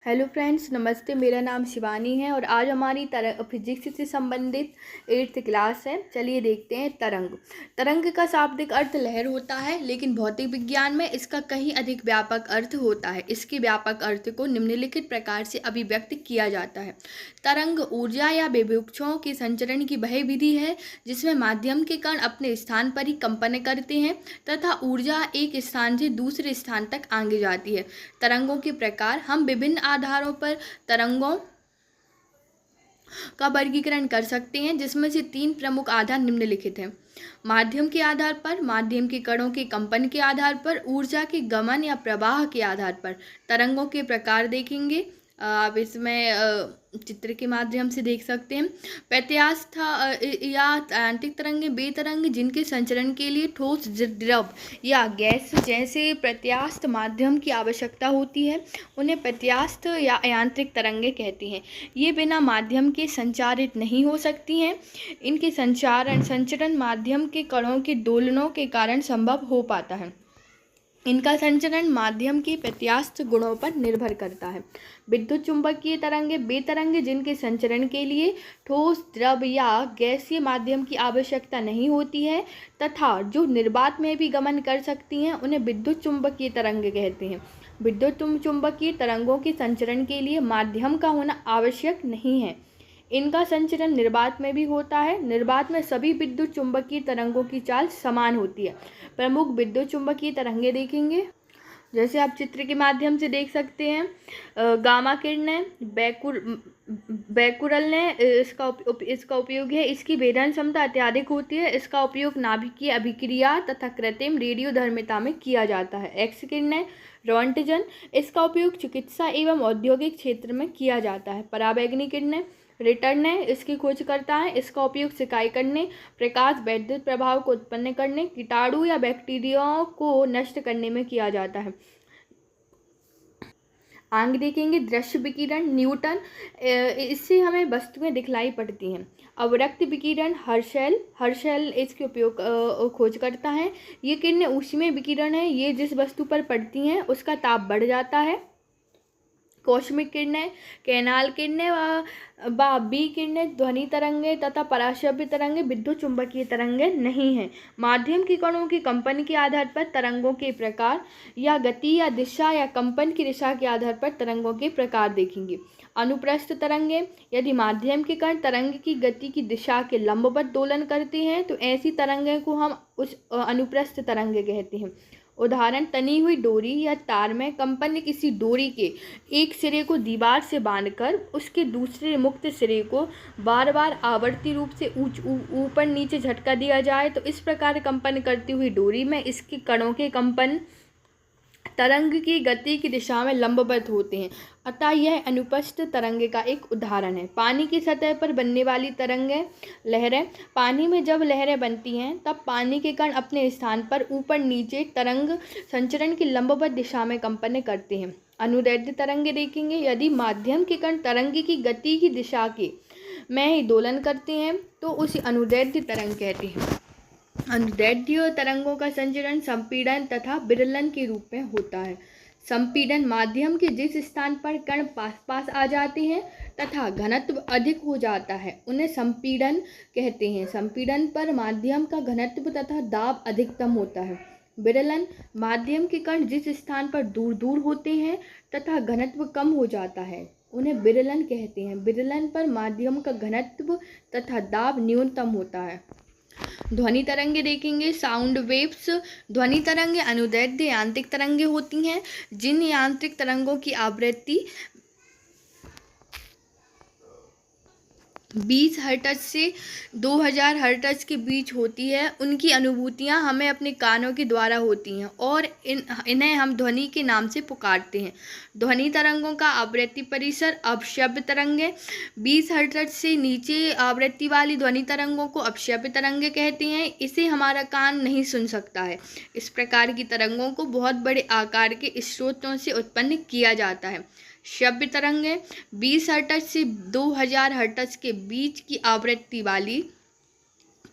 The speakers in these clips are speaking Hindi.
हेलो फ्रेंड्स, नमस्ते। मेरा नाम शिवानी है और आज हमारी फिजिक्स से संबंधित 8th क्लास है। चलिए देखते हैं। तरंग। तरंग का शाब्दिक अर्थ लहर होता है, लेकिन भौतिक विज्ञान में इसका कहीं अधिक व्यापक अर्थ होता है। इसके व्यापक अर्थ को निम्नलिखित प्रकार से अभिव्यक्त किया जाता है। तरंग ऊर्जा या विभुक्षों के संचरण की वह विधि है जिसमें माध्यम के कण अपने स्थान पर ही कंपन करते हैं तथा ऊर्जा एक स्थान से दूसरे स्थान तक आगे जाती है। तरंगों के प्रकार। हम विभिन्न आधारों पर तरंगों का वर्गीकरण कर सकते हैं, जिसमें से 3 प्रमुख आधार निम्नलिखित हैं। माध्यम के आधार पर, माध्यम के कणों के कंपन के आधार पर, ऊर्जा के गमन या प्रवाह के आधार पर। तरंगों के प्रकार देखेंगे। आप इसमें चित्र के माध्यम से देख सकते हैं। प्रत्यास्थ या यांत्रिक तरंगें वे तरंग जिनके संचरण के लिए ठोस, द्रव या गैस जैसे प्रत्यास्थ माध्यम की आवश्यकता होती है, उन्हें प्रत्यास्थ या यांत्रिक तरंगें कहते हैं। ये बिना माध्यम के संचारित नहीं हो सकती हैं। इनके संचरण माध्यम के कणों के दोलनों के कारण संभव हो पाता है। इनका संचरण माध्यम के प्रत्यास्थ गुणों पर निर्भर करता है। विद्युत चुंबकीय तरंगें वे तरंगें जिनके संचरण के लिए ठोस, द्रव या गैसीय माध्यम की आवश्यकता नहीं होती है तथा जो निर्वात में भी गमन कर सकती हैं, उन्हें विद्युत चुंबकीय तरंगें कहते हैं। विद्युत चुंबकीय तरंगों के संचरण के लिए माध्यम का होना आवश्यक नहीं है। इनका संचरण निर्वात में भी होता है। निर्वात में सभी विद्युत चुंबकीय तरंगों की चाल समान होती है। प्रमुख विद्युत चुंबकीय तरंगें देखेंगे, जैसे आप चित्र के माध्यम से देख सकते हैं। गामा किरणें, बैकुरल इसका उपयोग है। इसकी भेदन क्षमता अत्यधिक होती है। इसका उपयोग नाभिकीय अभिक्रिया तथा कृत्रिम रेडियोधर्मिता में किया जाता है। एक्स किरणें, रोंटगन, इसका उपयोग चिकित्सा एवं औद्योगिक क्षेत्र में किया जाता है। पराबैंगनी किरणें, रिटर्न है, इसकी खोज करता है। इसका उपयोग सिकाई करने, प्रकाश वैद्युत प्रभाव को उत्पन्न करने, कीटाणु या बैक्टीरिया को नष्ट करने में किया जाता है। आगे देखेंगे दृश्य विकिरण, न्यूटन। इससे हमें वस्तुएं दिखलाई पड़ती हैं। अवरक्त विकिरण, हर्शेल इसके उपयोग खोज करता है। ये किरणें ऊष्मीय विकिरण है। ये जिस वस्तु पर पड़ती हैं उसका ताप बढ़ जाता है। कॉस्मिक किरणें, कैनाल किरणें व बी किरणें ध्वनि तरंगें तथा पराश्रव्य तरंगें विद्युत चुंबकीय तरंगें नहीं हैं। माध्यम के कणों की कंपन के आधार पर तरंगों के प्रकार या गति या दिशा या कंपन की दिशा के आधार पर तरंगों के प्रकार देखेंगे। अनुप्रस्थ तरंगें, यदि माध्यम के कण तरंग की गति की दिशा के लंबवत दोलन करते हैं तो ऐसी तरंगें को हम उस अनुप्रस्थ तरंगें कहते हैं। उदाहरण, तनी हुई डोरी या तार में कंपन किसी डोरी के एक सिरे को दीवार से बांधकर उसके दूसरे मुक्त सिरे को बार बार आवर्ती रूप से ऊपर नीचे झटका दिया जाए तो इस प्रकार कंपन करती हुई डोरी में इसके कणों के कंपन तरंग की गति की दिशा में लंबवत होते हैं, अतः यह अनुप्रस्थ तरंगे का एक उदाहरण है। पानी की सतह पर बनने वाली तरंगें, लहरें। पानी में जब लहरें बनती हैं तब पानी के कण अपने स्थान पर ऊपर नीचे तरंग संचरण की लंबवत दिशा में कंपन करते हैं। अनुदैर्ध्य तरंगे देखेंगे। यदि माध्यम के कण तरंग की गति की दिशा के में ही दोलन करते हैं तो उसे अनुदैर्ध्य तरंग कहते हैं। अनुदैर्ध्य तरंगों का संचरण संपीड़न तथा विरलन के रूप में होता है। संपीड़न, माध्यम के जिस स्थान पर कण पास आ जाते हैं तथा घनत्व अधिक हो जाता है उन्हें संपीड़न कहते हैं। संपीड़न पर माध्यम का घनत्व तथा दाब अधिकतम होता है। विरलन, माध्यम के कण जिस स्थान पर दूर दूर होते हैं तथा घनत्व कम हो जाता है उन्हें विरलन कहते हैं। विरलन पर माध्यम का घनत्व तथा दाब न्यूनतम होता है। ध्वनि तरंगे देखेंगे। Sound waves. ध्वनि तरंगे अनुदैर्ध्य यांत्रिक तरंगे होती हैं। जिन यांत्रिक तरंगों की आवृत्ति 20 हर्ट्ज से 2000 हर्ट्ज के बीच होती है, उनकी अनुभूतियां हमें अपने कानों के द्वारा होती हैं और इन्हें हम ध्वनि के नाम से पुकारते हैं। ध्वनि तरंगों का आवृत्ति परिसर। अपश्रव्य तरंगें, 20 हर्ट्ज से नीचे आवृत्ति वाली ध्वनि तरंगों को अपश्रव्य तरंगें कहते हैं। इसे हमारा कान नहीं सुन सकता है। इस प्रकार की तरंगों को बहुत बड़े आकार के स्रोतों से उत्पन्न किया जाता है। श्रव्य तरंगें, 20 हर्ट्ज से 2000 हर्ट्ज के बीच की आवृत्ति वाली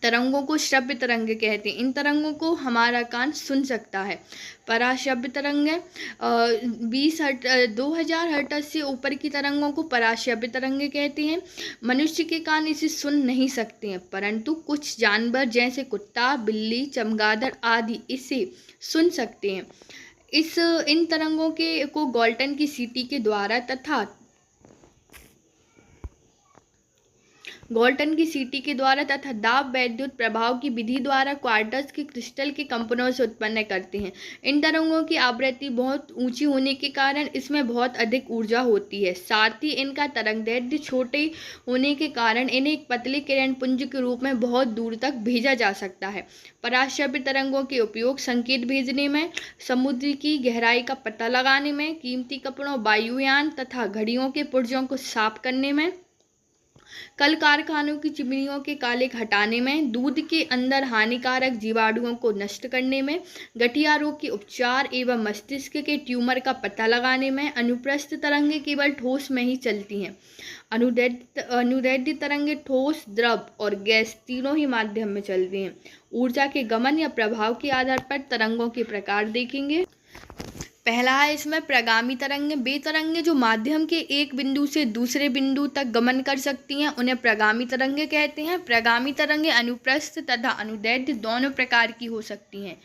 तरंगों को श्रव्य तरंग कहते हैं। इन तरंगों को हमारा कान सुन सकता है। पराश्रव्य तरंग 2000 हर्ट्ज से ऊपर की तरंगों को पराश्रव्य तरंग कहते हैं। मनुष्य के कान इसे सुन नहीं सकते हैं, परंतु कुछ जानवर जैसे कुत्ता, बिल्ली, चमगादड़ आदि इसे सुन सकते हैं। इन तरंगों को गाल्टन की सीटी के द्वारा तथा दाब वैद्युत प्रभाव की विधि द्वारा क्वार्ट्ज के क्रिस्टल के कंपनों से उत्पन्न करते हैं। इन तरंगों की आवृत्ति बहुत ऊंची होने के कारण इसमें बहुत अधिक ऊर्जा होती है। साथ ही इनका तरंगदैर्घ्य छोटे होने के कारण इन्हें एक पतले किरण पुंज के रूप में बहुत दूर तक भेजा जा सकता है। पराश्रव्य तरंगों के उपयोग संकेत भेजने में, समुद्र की गहराई का पता लगाने में, कीमती कपड़ों, वायुयान तथा घड़ियों के पुर्जों को साफ करने में, कल कारखानों की चिमनियों के काले हटाने में, दूध के अंदर हानिकारक जीवाणुओं को नष्ट करने में, गठिया रोग के उपचार एवं मस्तिष्क के ट्यूमर का पता लगाने में। अनुप्रस्थ तरंगें केवल ठोस में ही चलती हैं। अनुदैर्ध्य तरंगें ठोस, द्रव और गैस तीनों ही माध्यम में चलती हैं। ऊर्जा के गमन या प्रभाव के आधार पर तरंगों के प्रकार देखेंगे। पहला है इसमें प्रगामी तरंगें। वे तरंगें जो माध्यम के एक बिंदु से दूसरे बिंदु तक गमन कर सकती हैं, उन्हें प्रगामी तरंगें कहते हैं। प्रगामी तरंगें अनुप्रस्थ तथा अनुदैर्ध्य दोनों प्रकार की हो सकती हैं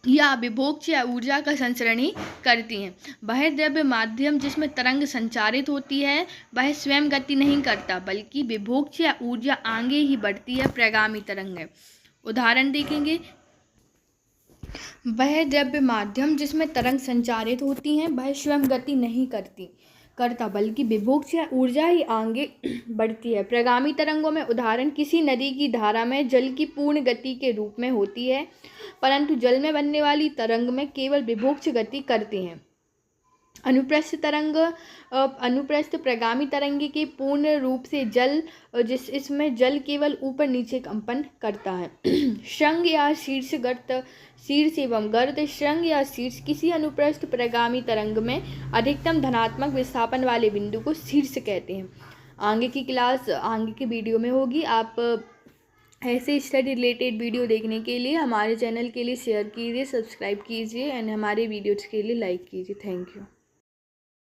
या विभोक्ष या ऊर्जा का संचरण ही करती हैं। वह द्रव्य माध्यम जिसमें तरंग संचारित होती है वह स्वयं गति नहीं करता, बल्कि विभोक्ष या ऊर्जा आगे ही बढ़ती है। प्रगामी तरंगें उदाहरण देखेंगे। वह द्रव्य माध्यम जिसमें तरंग संचारित होती हैं वह स्वयं गति नहीं करता, बल्कि विभोक्ष या ऊर्जा ही आगे बढ़ती है। प्रगामी तरंगों में उदाहरण किसी नदी की धारा में जल की पूर्ण गति के रूप में होती है, परंतु जल में बनने वाली तरंग में केवल विभोक्ष गति करती हैं। अनुप्रस्थ प्रगामी तरंगे के पूर्ण रूप से जल, इसमें जल केवल ऊपर नीचे कंपन करता है। श्रृंग या शीर्ष एवं गर्त। श्रृंग या शीर्ष किसी अनुप्रस्थ प्रगामी तरंग में अधिकतम धनात्मक विस्थापन वाले बिंदु को शीर्ष कहते हैं। आगे की क्लास आगे की वीडियो में होगी। आप ऐसे स्टडी रिलेटेड वीडियो देखने के लिए हमारे चैनल के लिए शेयर कीजिए, सब्सक्राइब कीजिए एंड हमारे वीडियोज़ के लिए लाइक कीजिए। Thank you.